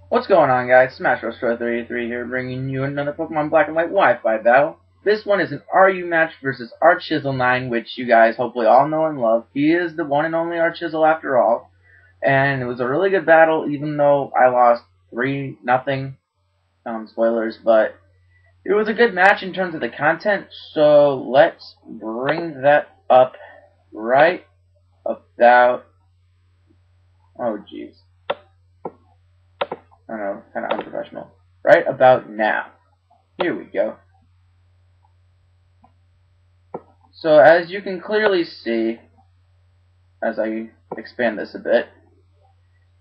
What's going on, guys? Smash Bros. 33 here, bringing you another Pokemon Black and White Wi-Fi battle. This one is an RU match versus RChizzle9, which you guys hopefully all know and love. He is the one and only RChizzle after all, and it was a really good battle, even though I lost 3-0. Spoilers, but it was a good match in terms of the content. So let's bring that up right about. Oh, jeez. I don't know, kind of unprofessional. Right about now. Here we go. So as you can clearly see, as I expand this a bit,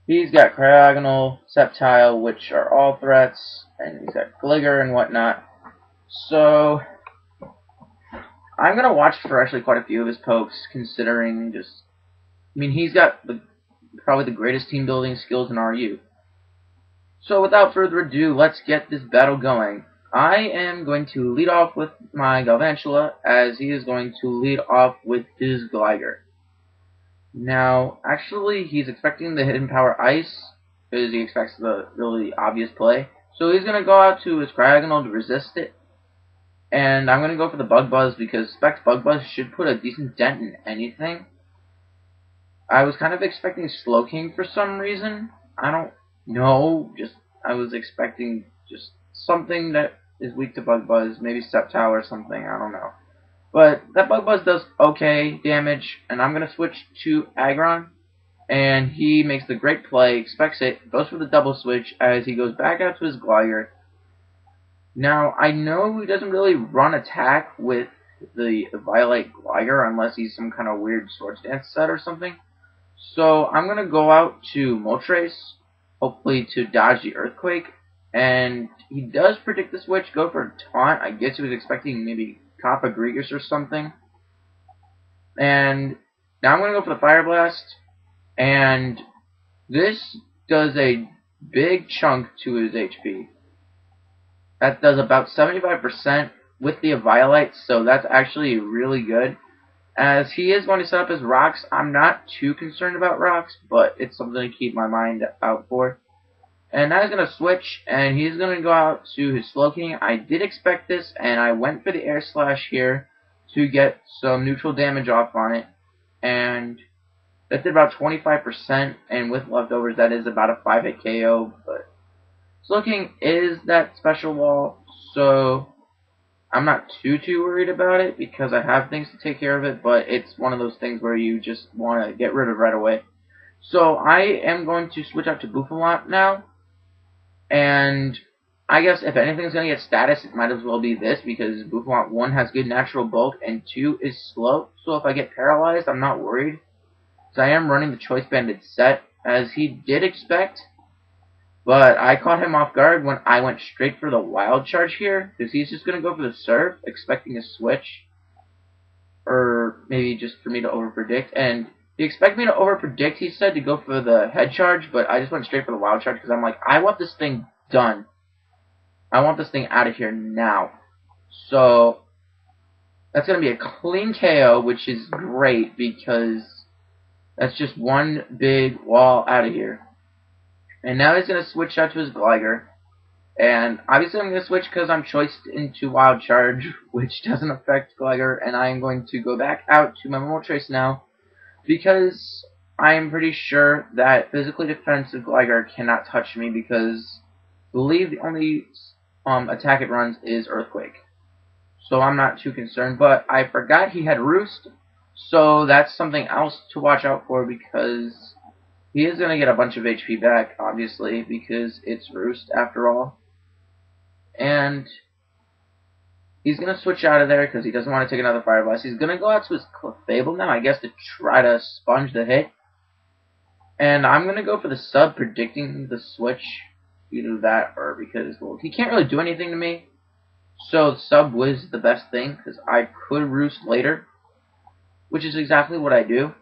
he's got Cryogonal, Sceptile, which are all threats, and he's got Gligar and whatnot. So I'm going to watch for actually quite a few of his pokes, considering he's got probably the greatest team building skills in RU. So without further ado, let's get this battle going. I am going to lead off with my Galvantula, as he is going to lead off with his Gligar. Now, actually, he's expecting the Hidden Power Ice, because he expects the really obvious play. So he's going to go out to his Cryogonal to resist it. And I'm going to go for the Bug Buzz, because Specs Bug Buzz should put a decent dent in anything. I was kind of expecting Slowking for some reason. I don't know, I was expecting just something that is weak to Bug Buzz, maybe Sceptile or something, I don't know. But that Bug Buzz does okay damage, and I'm going to switch to Aggron, and he makes the great play, expects it, goes for the double switch as he goes back out to his Gligar. Now, I know he doesn't really run attack with the Violet Gligar unless he's some kind of weird Swords Dance set or something. So I'm going to go out to Moltres, hopefully to dodge the Earthquake, and he does predict the switch, go for a Taunt. I guess he was expecting maybe Kappa Gregus or something. And now I'm going to go for the Fire Blast, and this does a big chunk to his HP. That does about 75% with the Eviolite, so that's actually really good. As he is going to set up his rocks, I'm not too concerned about rocks, but it's something to keep my mind out for. And now he's going to switch, and he's going to go out to his Slowking. I did expect this, and I went for the Air Slash here to get some neutral damage off on it. And that did about 25%, and with leftovers, that is about a 5-hit KO. But Slowking is that special wall, so I'm not too worried about it because I have things to take care of it, but it's one of those things where you just want to get rid of right away. So I am going to switch out to Bouffalant now, and I guess if anything's going to get status, it might as well be this, because Bouffalant 1 has good natural bulk and 2 is slow, so if I get paralyzed, I'm not worried. So I am running the Choice Banded set, as he did expect. But I caught him off guard when I went straight for the Wild Charge here, because he's just going to go for the Surf, expecting a switch. Or maybe just for me to overpredict. And he expected me to overpredict, he said, to go for the Head Charge, but I just went straight for the Wild Charge, because I'm like, I want this thing done. I want this thing out of here now. So that's going to be a clean KO, which is great, because that's just one big wall out of here. And now he's going to switch out to his Gligar. And obviously I'm going to switch because I'm choiced into Wild Charge, which doesn't affect Gligar. And I am going to go back out to my Moltres now, because I am pretty sure that physically defensive Gligar cannot touch me, because I believe the only attack it runs is Earthquake. So I'm not too concerned. But I forgot he had Roost, so that's something else to watch out for, because he is going to get a bunch of HP back, obviously, because it's Roost after all. And he's going to switch out of there because he doesn't want to take another Fire Blast. He's going to go out to his Clefable now, I guess, to try to sponge the hit. And I'm going to go for the Sub, predicting the switch. Either that or because, well, he can't really do anything to me. So Sub was the best thing, because I could Roost later, which is exactly what I do.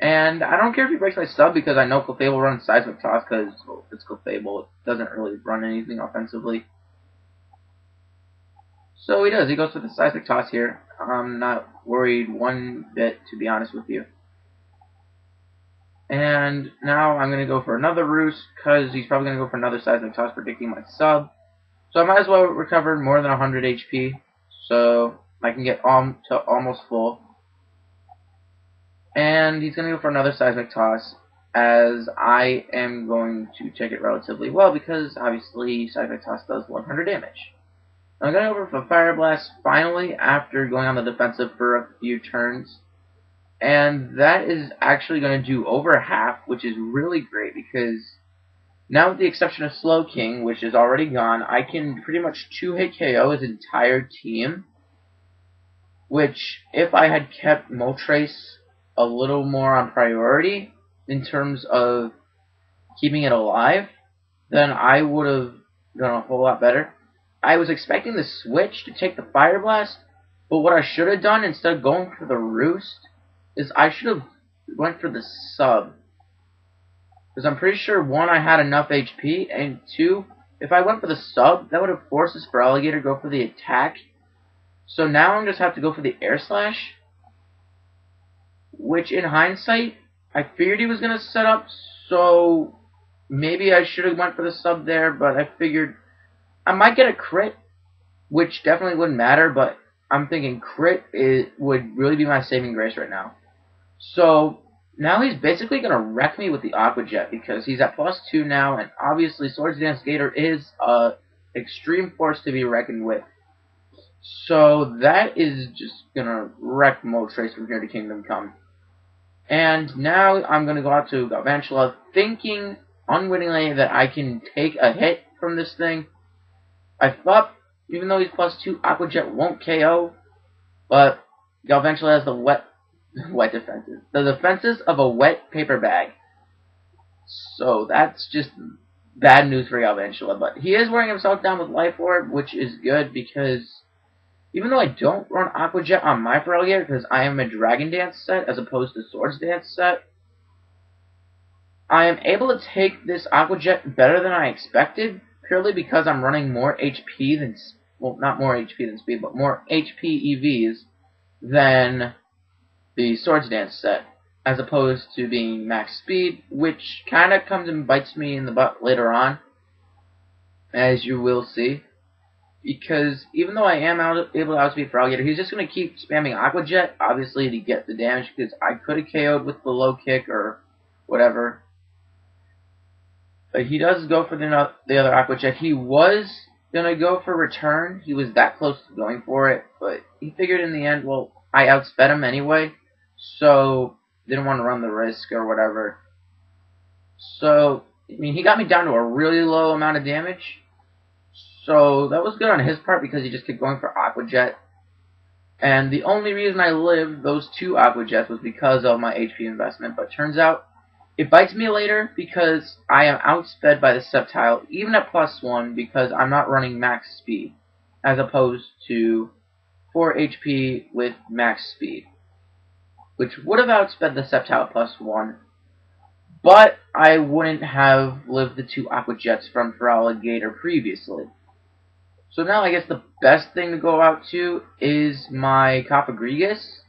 And I don't care if he breaks my Sub, because I know Clefable runs Seismic Toss, because, well, it's Clefable. It doesn't really run anything offensively. So he does. He goes for the Seismic Toss here. I'm not worried one bit, to be honest with you. And now I'm going to go for another roost, because he's probably going to go for another seismic toss, predicting my sub. So I might as well recover more than 100 HP, so I can get to almost full. And he's going to go for another seismic toss, as I am going to take it relatively well, because obviously seismic toss does 100 damage. I'm going to go for Fire Blast finally, after going on the defensive for a few turns. And that is actually going to do over half, which is really great, because now with the exception of Slow King, which is already gone, I can pretty much 2-hit KO his entire team, which, if I had kept Moltres a little more on priority in terms of keeping it alive, then I would have done a whole lot better. I was expecting the switch to take the Fire Blast, but what I should have done instead of going for the Roost is I should have went for the sub. Because I'm pretty sure, one, I had enough HP, and two, if I went for the sub, that would have forced this Feraligatr to go for the attack. So now I'm just have to go for the Air Slash, which in hindsight, I figured he was going to set up, so maybe I should have went for the sub there, but I figured I might get a crit, which definitely wouldn't matter, but I'm thinking crit would really be my saving grace right now. So now he's basically going to wreck me with the Aqua Jet, because he's at +2 now, and obviously Swords Dance Gator is an extreme force to be reckoned with. So that is just going to wreck Moltres from here to Kingdom Come. And now I'm going to go out to Galvantula, thinking unwittingly that I can take a hit from this thing. I thought, even though he's +2, Aqua Jet won't KO, but Galvantula has the wet defenses. The defenses of a wet paper bag. So that's just bad news for Galvantula. But he is wearing himself down with Life Orb, which is good, because even though I don't run Aqua Jet on my Feraligatr, because I am a Dragon Dance set as opposed to Swords Dance set, I am able to take this Aqua Jet better than I expected, purely because I'm running more HP than, well, not more HP than speed, but more HP EVs than the Swords Dance set, as opposed to being max speed, which kind of comes and bites me in the butt later on, as you will see. Because even though I am able to outspeed Feraligatr, he's just going to keep spamming Aqua Jet, obviously, to get the damage, because I could have KO'd with the low kick or whatever. But he does go for the other Aqua Jet. He was going to go for return. He was that close to going for it, but he figured in the end, well, I outsped him anyway, so didn't want to run the risk or whatever. So, I mean, he got me down to a really low amount of damage. So that was good on his part, because he just kept going for Aqua Jet. And the only reason I lived those 2 Aqua Jets was because of my HP investment. But turns out it bites me later, because I am outsped by the Sceptile, even at +1, because I'm not running max speed, as opposed to 4 HP with max speed, which would have outsped the Sceptile +1, but I wouldn't have lived the 2 Aqua Jets from Feraligatr previously. So now I guess the best thing to go out to is my Cofagrigus,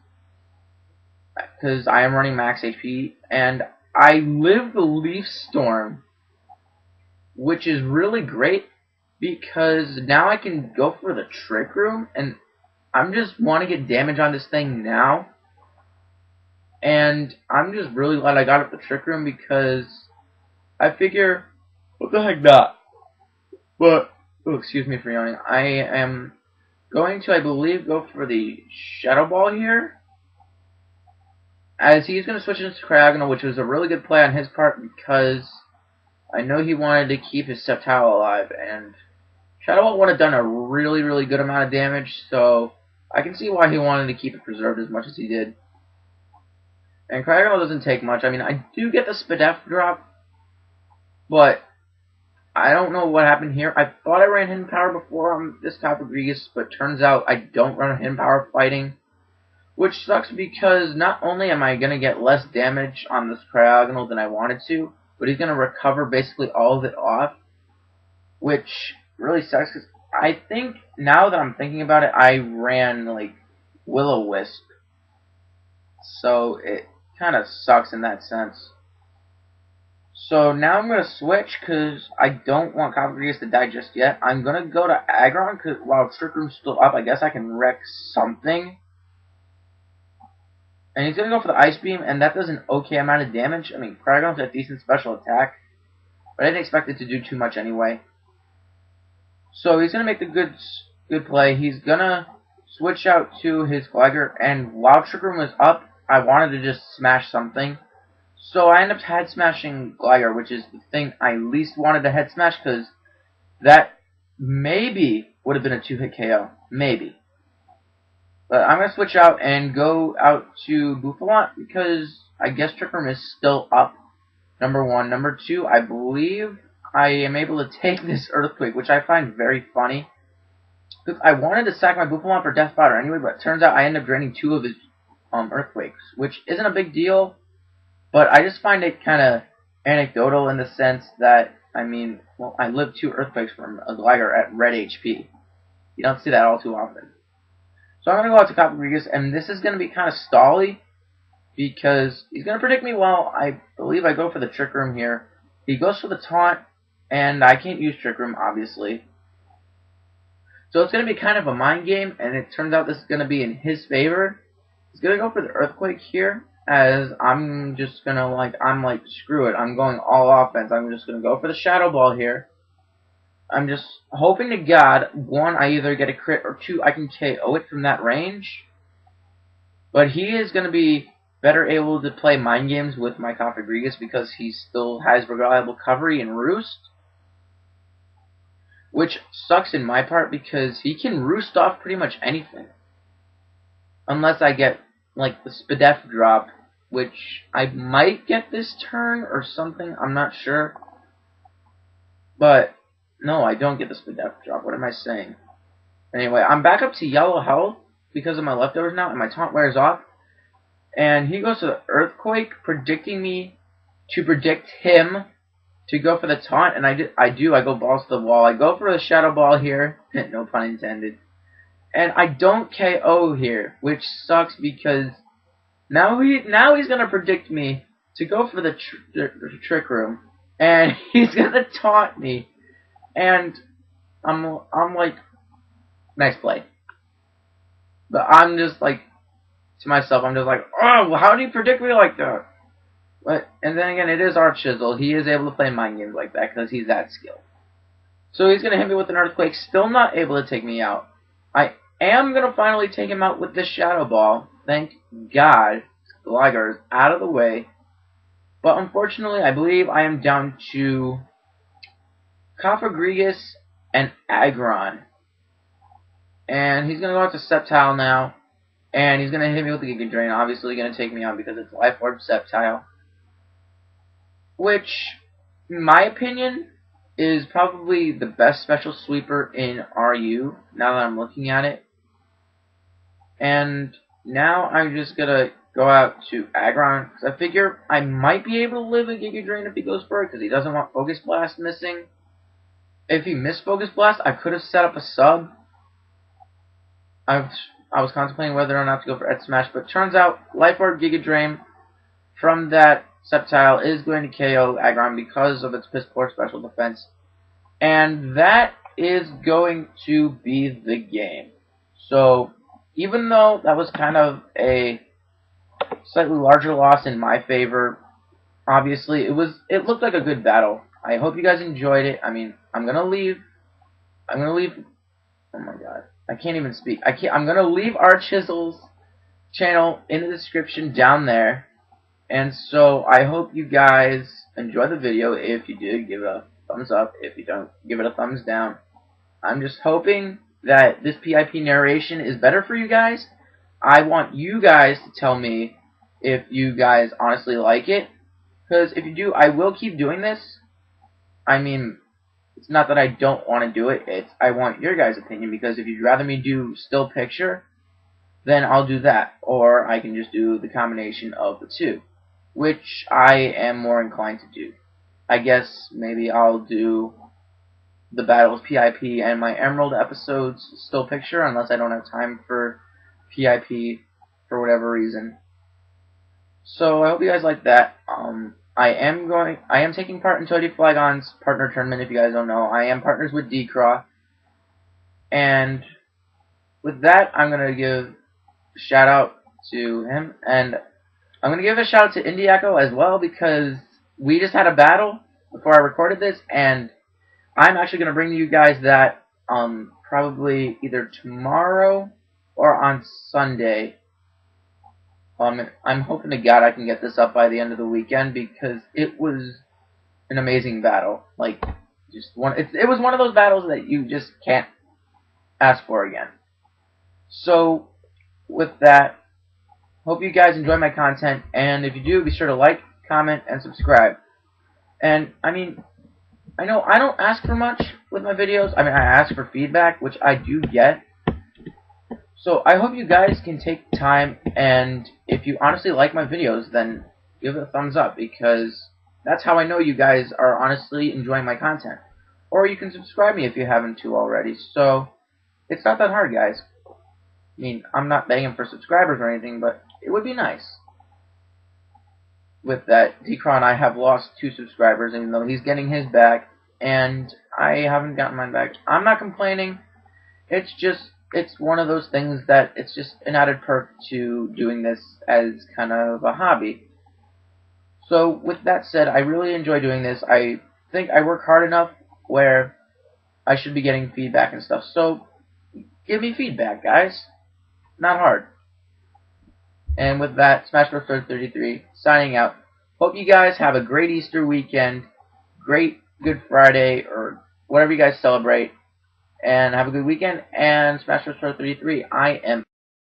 because I am running max HP, and I live the Leaf Storm, which is really great, because now I can go for the Trick Room, and I just want to get damage on this thing now. And I'm just really glad I got up the Trick Room, because I figure, what the heck not? But, oh, excuse me for yawning. I am going to, I believe, go for the Shadow Ball here, as he's going to switch into Cryogonal, which was a really good play on his part, because I know he wanted to keep his Sceptile alive, and Shadow Ball would have done a really, really good amount of damage, so I can see why he wanted to keep it preserved as much as he did. And Cryogonal doesn't take much. I mean, I do get the Spadef drop, but I don't know what happened here. I thought I ran Hidden Power before on this Cofagrigus, but turns out I don't run Hidden Power fighting, which sucks, because not only am I going to get less damage on this Cryogonal than I wanted to, but he's going to recover basically all of it off, which really sucks, because I think, now that I'm thinking about it, I ran, like, Will-O-Wisp, so it kind of sucks in that sense. So now I'm going to switch because I don't want Coppergrease to die just yet. I'm going to go to Aggron because while Trick Room's still up, I guess I can wreck something. And he's going to go for the Ice Beam, and that does an okay amount of damage. I mean, Cryogon's a decent special attack, but I didn't expect it to do too much anyway. So he's going to make the good play. He's going to switch out to his Gligar, and while Trick Room was up, I wanted to just smash something. So I end up head smashing Gligar, which is the thing I least wanted to head smash, because that maybe would have been a 2-hit KO. Maybe. But I'm going to switch out and go out to Bouffalant, because I guess Trick Room is still up, number one. Number two, I believe I am able to take this Earthquake, which I find very funny. Because I wanted to sack my Bouffalant for Death Fodder anyway, but it turns out I end up draining 2 of his Earthquakes, which isn't a big deal. But I just find it kind of anecdotal in the sense that, I mean, well, I lived 2 Earthquakes from a Gligar at red HP. You don't see that all too often. So I'm going to go out to Coppergrease, and this is going to be kind of stally, because he's going to predict me well. I believe I go for the Trick Room here. He goes for the Taunt, and I can't use Trick Room, obviously. So it's going to be kind of a mind game, and it turns out this is going to be in his favor. He's going to go for the Earthquake here, as I'm just going to, I'm like, screw it. I'm going all offense. I'm just going to go for the Shadow Ball here. I'm just hoping to God, 1, I either get a crit, or 2, I can KO it from that range. But he is going to be better able to play mind games with my Coppergrease because he still has reliable recovery and Roost. Which sucks in my part because he can Roost off pretty much anything. Unless I get, like, the Spadef drop, which I might get this turn or something, I'm not sure. But no, I don't get the Spadef drop. What am I saying? Anyway, I'm back up to yellow health because of my leftovers now, and my taunt wears off. And he goes to the Earthquake, predicting me to predict him to go for the taunt, and I go balls to the wall. I go for the Shadow Ball here, no pun intended. And I don't KO here, which sucks because now he's gonna predict me to go for the Trick Room, and he's gonna taunt me. And I'm like, nice play. But I'm just like, to myself, I'm just like, oh, how do you predict me like that? But, and then again, it is RChizzle. He is able to play mind games like that because he's that skilled. So he's going to hit me with an Earthquake, still not able to take me out. I am going to finally take him out with this Shadow Ball. Thank God. Gligar is out of the way. But unfortunately, I believe I am down to Coppergrease and Aggron. And he's going to go out to Sceptile now. And he's going to hit me with the Giga Drain. Obviously going to take me out because it's Life Orb Sceptile. Which, in my opinion, is probably the best special sweeper in RU, now that I'm looking at it. And now I'm just going to go out to Aggron, because I figure I might be able to live a Giga Drain if he goes for it, because he doesn't want Focus Blast missing. If he missed Focus Blast, I could have set up a sub. I was contemplating whether or not to go for Edge Smash, but turns out Life Orb Giga Drain from that Sceptile is going to KO Aggron because of its Piss Poor special defense. And that is going to be the game. So, even though that was kind of a slightly larger loss in my favor, obviously it looked like a good battle. I hope you guys enjoyed it. I mean, I'm gonna leave. Oh my god, I can't even speak. I'm gonna leave RChizzle's channel in the description down there. And so I hope you guys enjoy the video. If you did, give it a thumbs up. If you don't, give it a thumbs down. I'm just hoping that this PIP narration is better for you guys. I want you guys to tell me if you guys honestly like it. Because if you do, I will keep doing this. I mean, it's not that I don't want to do it. I want your guys' opinion. Because if you'd rather me do still picture, then I'll do that. Or I can just do the combination of the two, which I am more inclined to do. I guess maybe I'll do the battles PIP and my Emerald episodes still picture, unless I don't have time for PIP for whatever reason. So I hope you guys like that. I am taking part in Toady Flagon's partner tournament. If you guys don't know, I am partners with Decraw, and with that, I'm gonna give a shout out to him, and I'm gonna give a shout out to Indie Echo as well, because we just had a battle before I recorded this, and I'm actually gonna bring you guys that probably either tomorrow or on Sunday. I'm hoping to God I can get this up by the end of the weekend, because it was an amazing battle. Like, just it was one of those battles that you just can't ask for again. So, with that, hope you guys enjoy my content, and if you do, be sure to like, comment, and subscribe. And, I mean, I know I don't ask for much with my videos. I mean, I ask for feedback, which I do get. So I hope you guys can take time, and if you honestly like my videos, then give it a thumbs up, because that's how I know you guys are honestly enjoying my content. Or you can subscribe me if you haven't already. So it's not that hard, guys. I mean, I'm not begging for subscribers or anything, but it would be nice. With that, Decraw and I have lost 2 subscribers, even though he's getting his back, and I haven't gotten mine back. I'm not complaining. It's one of those things that it's just an added perk to doing this as kind of a hobby. So with that said, I really enjoy doing this. I think I work hard enough where I should be getting feedback and stuff. So give me feedback, guys. Not hard. And with that, Smash Bros. 33 signing out. Hope you guys have a great Easter weekend, great Good Friday, or whatever you guys celebrate. And have a good weekend, and Smash Bros. 33, I am